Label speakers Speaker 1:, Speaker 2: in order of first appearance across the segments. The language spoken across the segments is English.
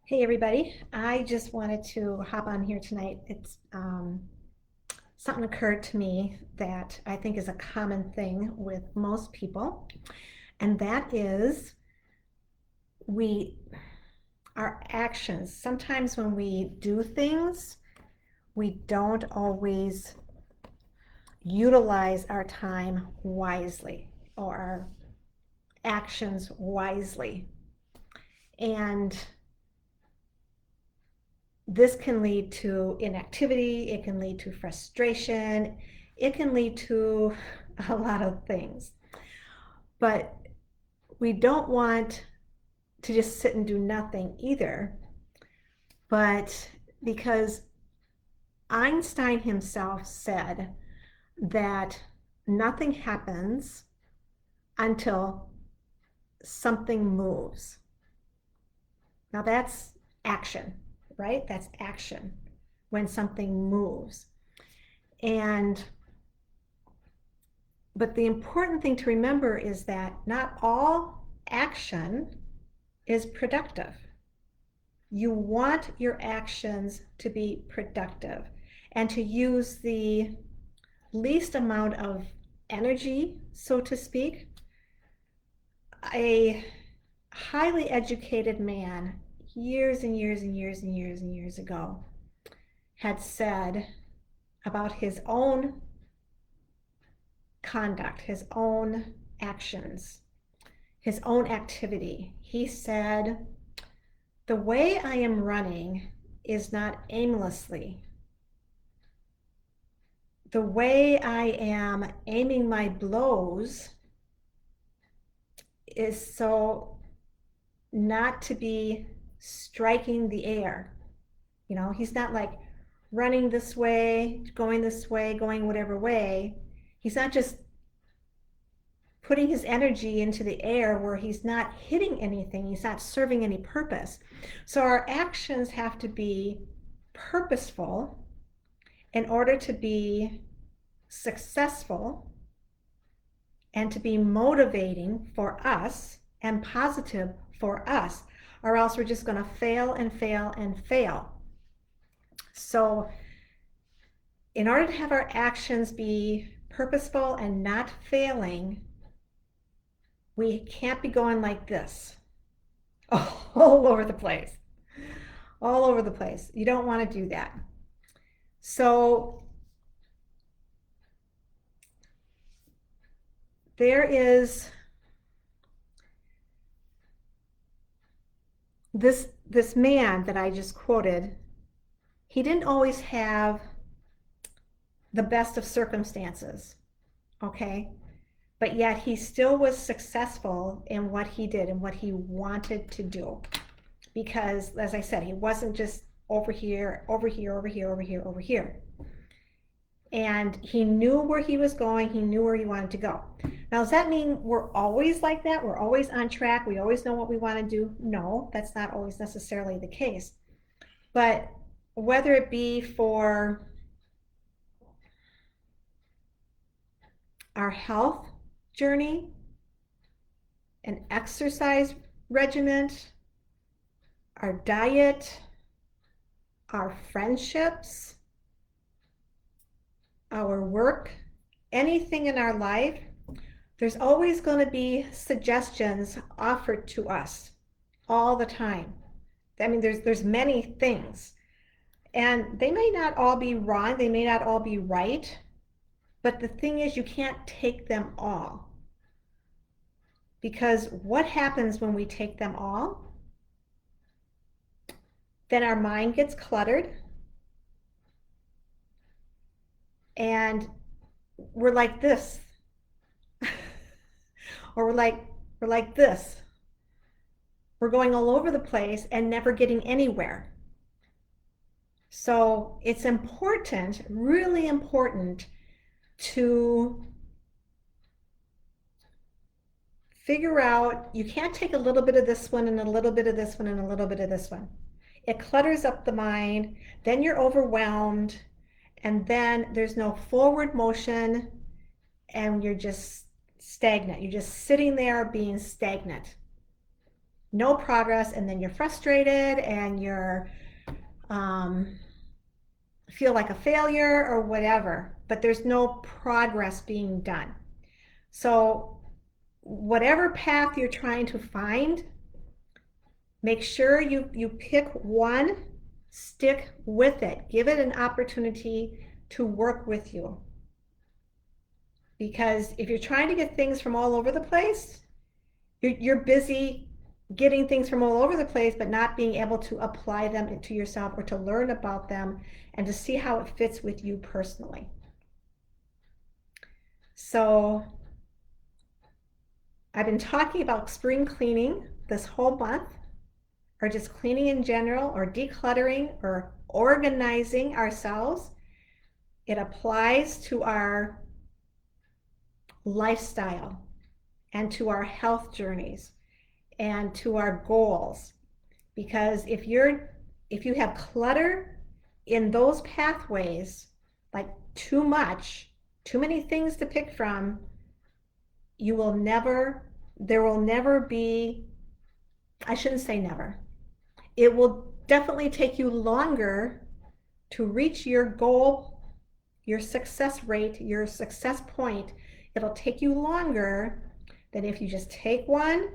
Speaker 1: Hey everybody, I just wanted to hop on here tonight. It's something occurred to me that I think is a common thing with most people, and that is we our actions. Sometimes when we do things, we don't always utilize our time wisely or our actions wisely. And this can lead to inactivity, it can lead to frustration, it can lead to a lot of things. But we don't want to just sit and do nothing either. But because Einstein himself said that nothing happens until something moves. Now that's action, right? That's action when something moves. And but the important thing to remember is that not all action is productive. You want your actions to be productive and to use the least amount of energy, so to speak. A highly educated man years and years and years and years and years ago had said about his own conduct, his own actions, his own activity. He said, "The way I am running is not aimlessly. The way I am aiming my blows is so not to be striking the air." You know, he's not like running this way, going whatever way. He's not just putting his energy into the air where he's not hitting anything, he's not serving any purpose. So our actions have to be purposeful in order to be successful and to be motivating for us and positive for us, or else we're just going to fail and fail and fail. So in order to have our actions be purposeful and not failing, we can't be going like this all over the place. All over the place. You don't want to do that. So there is this man that I just quoted. He didn't always have the best of circumstances, okay? But yet he still was successful in what he did and what he wanted to do. Because, as I said, he wasn't just over here, over here, over here, over here, over here. And he knew where he was going, he knew where he wanted to go. Now, does that mean we're always like that? We're always on track, we always know what we want to do? No, that's not always necessarily the case. But whether it be for our health journey, an exercise regimen, our diet, our friendships, our work, anything in our life, there's always going to be suggestions offered to us all the time. I mean, there's many things, and they may not all be wrong, they may not all be right, but the thing is, you can't take them all. Because what happens when we take them all? Then our mind gets cluttered, and we're like this. Or we're like this. We're going all over the place and never getting anywhere. So it's important, really important, to figure out, you can't take a little bit of this one and a little bit of this one and a little bit of this one. It clutters up the mind, then you're overwhelmed, and then there's no forward motion, and you're just stagnant. You're just sitting there being stagnant. no progress, and then you're frustrated and you're um, feel like a failure or whatever, but there's no progress being done. So whatever path you're trying to find, make sure you pick one, stick with it, give it an opportunity to work with you. Because if you're trying to get things from all over the place, you're busy getting things from all over the place, but not being able to apply them to yourself or to learn about them and to see how it fits with you personally. So I've been talking about spring cleaning this whole month, or just cleaning in general, or decluttering, or organizing ourselves. It applies to our lifestyle and to our health journeys and to our goals. Because if you have clutter in those pathways, like too many things to pick from, there will never be, I shouldn't say never. It will definitely take you longer to reach your goal, your success rate, your success point. It'll take you longer than if you just take one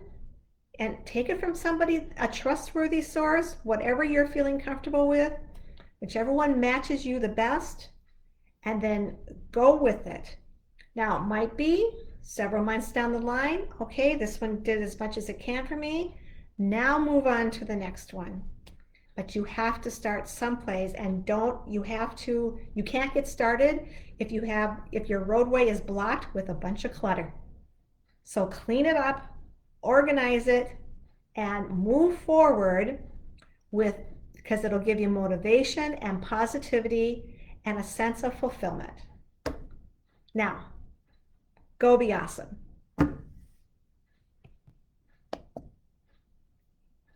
Speaker 1: and take it from somebody, a trustworthy source, whatever you're feeling comfortable with, whichever one matches you the best, and then go with it. Now, it might be several months down the line, okay, this one did as much as it can for me. Now move on to the next one. But you have to start someplace, and you can't get started if your roadway is blocked with a bunch of clutter. So clean it up, organize it, and move forward because it'll give you motivation and positivity and a sense of fulfillment. Now, go be awesome.